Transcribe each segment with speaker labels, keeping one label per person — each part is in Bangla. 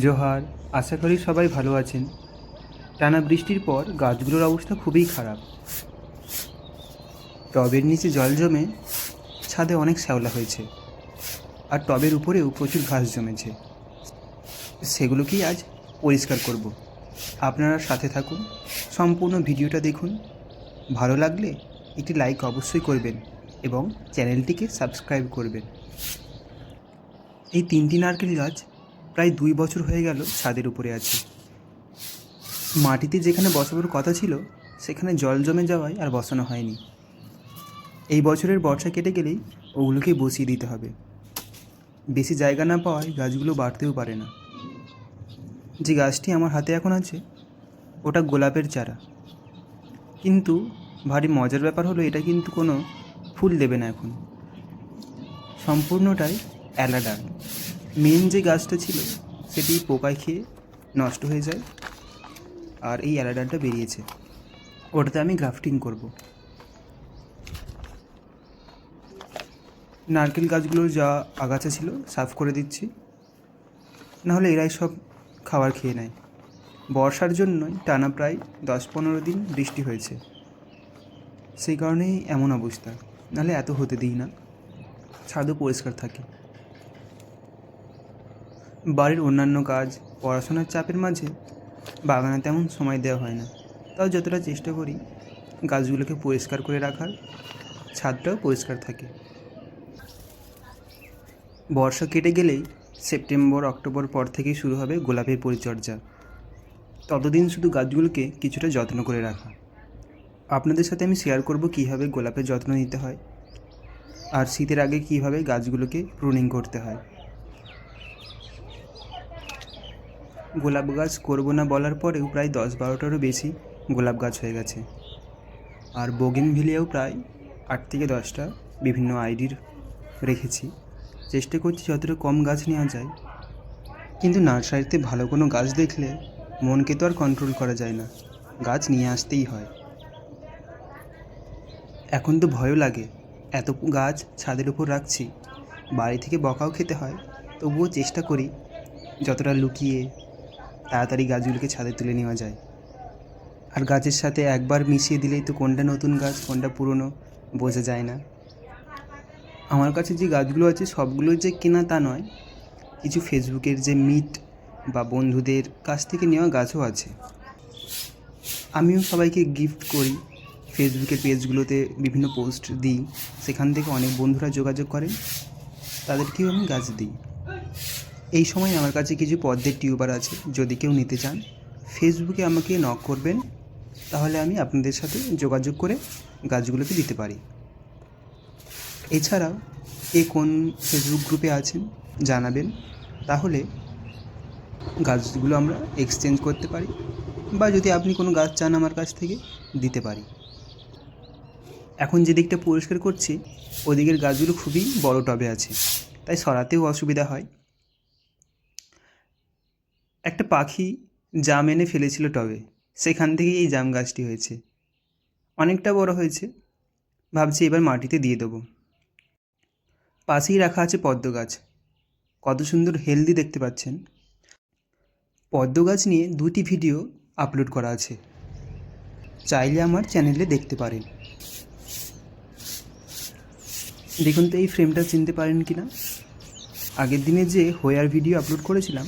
Speaker 1: জোহার। আশা করি সবাই ভালো আছেন। টানা বৃষ্টির পর গাছগুলোর অবস্থা খুবই খারাপ। টবের নিচে জল জমে ছাদে অনেক শ্যাওলা হয়েছে, আর টবের উপরেও প্রচুর ঘাস জমেছে। সেগুলোকেই আজ পরিষ্কার করব। আপনারা সাথে থাকুন, সম্পূর্ণ ভিডিওটা দেখুন। ভালো লাগলে একটি লাইক অবশ্যই করবেন এবং চ্যানেলটিকে সাবস্ক্রাইব করবেন। এই 3টি নারকেল গাছ প্রায় 2 বছর হয়ে গেল ছাদের উপরে আছে। মাটিতে যেখানে বসানোর কথা ছিল সেখানে জল জমে যাওয়ায় আর বসানো হয়নি। এই বছরের বর্ষা কেটে গেলেই ওগুলোকে বসিয়ে দিতে হবে। বেশি জায়গা না পাওয়ায় গাছগুলো বাড়তেও পারে না। যে গাছটি আমার হাতে এখন আছে ওটা গোলাপের চারা, কিন্তু ভারী মজার ব্যাপার হলো এটা কিন্তু কোনো ফুল দেবে না এখন। সম্পূর্ণটাই অ্যালাডার। মেন যে গাছটা ছিল সেটি পোকায় খেয়ে নষ্ট হয়ে যায়, আর এই অ্যালাডারটা বেরিয়েছে, ওটাতে আমি গ্রাফটিং করব। নারকেল গাছগুলোর যা আগাছা ছিল সাফ করে দিচ্ছি, নাহলে এরাই সব খাবার খেয়ে নেয়। বর্ষার জন্যই টানা প্রায় 10-15 দিন বৃষ্টি হয়েছে, সেই কারণেই এমন অবস্থা, নাহলে এত হতে দিই না, ছাদও পরিষ্কার থাকে। বাড়ির অন্যান্য কাজ, পড়াশোনার চাপের মাঝে বাগানে তেমন সময় দেওয়া হয় না, তাও যতটা চেষ্টা করি গাছগুলোকে পরিষ্কার করে রাখার, ছাদটাও পরিষ্কার থাকে। বর্ষা কেটে গেলেই সেপ্টেম্বর-অক্টোবর পর থেকেই শুরু হবে গোলাপের পরিচর্যা। ততদিন শুধু গাছগুলোকে কিছুটা যত্ন করে রাখা। আপনাদের সাথে আমি শেয়ার করব কীভাবে গোলাপের যত্ন নিতে হয়, আর শীতের আগে কীভাবে গাছগুলোকে প্রুনিং করতে হয়। গোলাপ গাছ করব না বলার পরেও প্রায় 10-12টারও বেশি গোলাপ গাছ হয়ে গেছে, আর বোগেনভিলিয়াও প্রায় 8 থেকে 10টা বিভিন্ন আইডির রেখেছি। চেষ্টা করছি যতটা কম গাছ নেওয়া যায়, কিন্তু নার্সারিতে ভালো কোনো গাছ দেখলে মনকে তো আর কন্ট্রোল করা যায় না, গাছ নিয়ে আসতেই হয়। এখন তো ভয়ও লাগে, এত গাছ ছাদের উপর রাখছি, বাড়ি থেকে বকাও খেতে হয়, তবুও চেষ্টা করি যতটা লুকিয়ে তাড়াতাড়ি গাছগুলোকে ছাদে তুলে নেওয়া যায়। আর গাছের সাথে একবার মিশিয়ে দিলেই তো কোনটা নতুন গাছ কোনটা পুরনো বোঝা যায় না। আমার কাছে যে গাছগুলো আছে সবগুলোই যে কেনা তা নয়, কিছু ফেসবুকের যে মিট বা বন্ধুদের কাছ থেকে নেওয়া গাছও আছে। আমিও সবাইকে গিফট করি, ফেসবুকের পেজগুলোতে বিভিন্ন পোস্ট দিই, সেখান থেকে অনেক বন্ধুরা যোগাযোগ করেন, তাদেরকেও আমি গাছ দিই। এই সময় আমার কাছে কিছু পদ্মের টিউবার আছে, যদি কেউ নিতে চান ফেসবুকে আমাকে নক করবেন, তাহলে আমি আপনাদের সাথে যোগাযোগ করে গাছগুলোকে দিতে পারি। এছাড়াও কে কোন ফেসবুক গ্রুপে আছেন জানাবেন, তাহলে গাছগুলো আমরা এক্সচেঞ্জ করতে পারি, বা যদি আপনি কোনো গাছ চান আমার কাছ থেকে দিতে পারি। এখন যে দিকটা পরিষ্কার করছি ওদিকের গাছগুলো খুবই বড় টবে আছে, তাই সরাতেও অসুবিধা হয়। একটা পাখি জাম এনে ফেলেছিল টবে, সেখান থেকেই এই জাম গাছটি হয়েছে, অনেকটা বড় হয়েছে, ভাবছি এবার মাটিতে দিয়ে দেবো। পাশেই রাখা আছে পদ্ম গাছ, কত সুন্দর হেলদি দেখতে পাচ্ছেন। পদ্ম গাছ নিয়ে 2টি ভিডিও আপলোড করা আছে, চাইলে আমার চ্যানেলে দেখতে পারেন। দেখুন তো এই ফ্রেমটা চিনতে পারেন কি না। আগের দিনে যে হোয়ার ভিডিও আপলোড করেছিলাম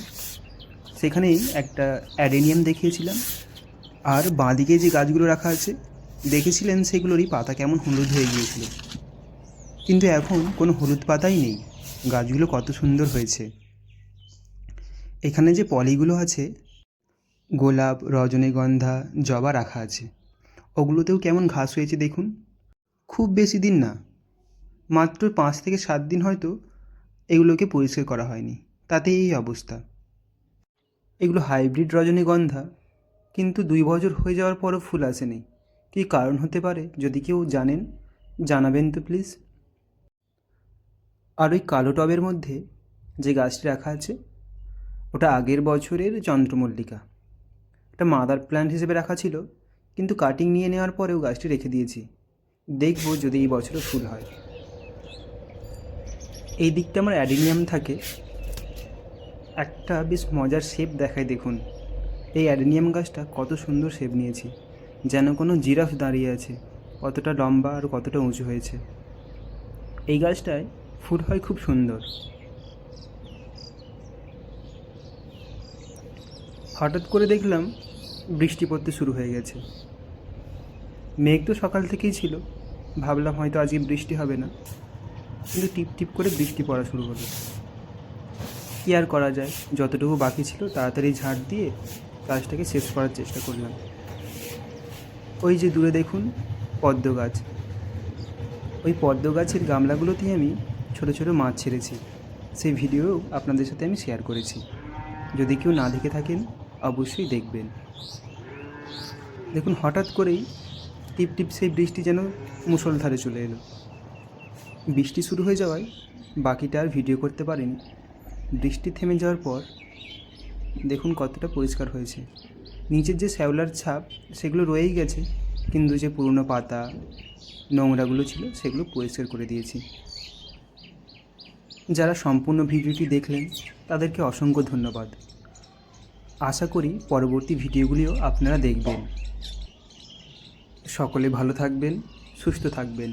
Speaker 1: সেখানেই একটা অ্যাডেনিয়াম দেখিয়েছিলাম, আর বাঁদিকে যে গাছগুলো রাখা আছে দেখেছিলেন সেগুলোরই পাতা কেমন হলুদ হয়ে গিয়েছিল, কিন্তু এখন কোনো হলুদ পাতাই নেই, গাছগুলো কত সুন্দর হয়েছে। এখানে যে পলিগুলো আছে গোলাপ, রজনীগন্ধা, জবা রাখা আছে, ওগুলোতেও কেমন ঘাস হয়েছে দেখুন। খুব বেশি দিন না, মাত্র 5 থেকে 7 দিন হয়তো এগুলোকে পরিষ্কার করা হয়নি, তাতে এই অবস্থা। এগুলো হাইব্রিড রজনীগন্ধা, কিন্তু 2 বছর হয়ে যাওয়ার পরও ফুল আসেনি। কী কারণ হতে পারে, যদি কেউ জানেন জানাবেন তো প্লিজ। আর ওই কালো টবের মধ্যে যে গাছটি রাখা আছে ওটা আগের বছরের চন্দ্রমল্লিকা, একটা মাদার প্ল্যান্ট হিসেবে রাখা ছিল, কিন্তু কাটিং নিয়ে নেওয়ার পরেও গাছটি রেখে দিয়েছি, দেখব যদি এই বছরও ফুল হয়। এই দিকটা আমার অ্যাডেনিয়াম থাকে, একটা বেশ মজার শেপ দেখায় দেখুন। এই অ্যাডেনিয়াম গাছটা কত সুন্দর শেপ নিয়েছে, যেন কোনো জিরাফ দাঁড়িয়ে আছে, কতটা লম্বা আর কতটা উঁচু হয়েছে। এই গাছটায় ফুল হয় খুব সুন্দর। হঠাৎ করে দেখলাম বৃষ্টি পড়তে শুরু হয়ে গেছে। মেঘ তো সকাল থেকেই ছিল, ভাবলাম হয়তো আজকে বৃষ্টি হবে না, কিন্তু টিপ টিপ করে বৃষ্টি পড়া শুরু হলো। কী আর করা যায়, যতটুকু বাকি ছিল তাড়াতাড়ি ঝাড় দিয়ে কাজটাকে শেষ করার চেষ্টা করলাম। ওই যে দূরে দেখুন পদ্ম গাছ, ওই পদ্ম গাছের গামলাগুলোতেই আমি ছোট ছোট মাছ ছেড়েছি। সেই ভিডিও আপনাদের সাথে আমি শেয়ার করেছি, যদি কেউ না দেখে থাকেন অবশ্যই দেখবেন। দেখুন হঠাৎ করেই টিপ টিপ সেই বৃষ্টি যেন মুষলধারে চলে এলো। বৃষ্টি শুরু হয়ে যাওয়ায় বাকিটা আর ভিডিও করতে পারিনি। বৃষ্টি থেমে যাওয়ার পর দেখুন কতটা পরিষ্কার হয়েছে। নিচের যে শ্যাওলার ছাপ সেগুলো রয়েই গেছে, কিন্তু যে পুরনো পাতা নোংরাগুলো ছিল সেগুলো পরিষ্কার করে দিয়েছি। যারা সম্পূর্ণ ভিডিওটি দেখলেন তাদেরকে অসংখ্য ধন্যবাদ। আশা করি পরবর্তী ভিডিওগুলিও আপনারা দেখবেন। সকলে ভালো থাকবেন, সুস্থ থাকবেন।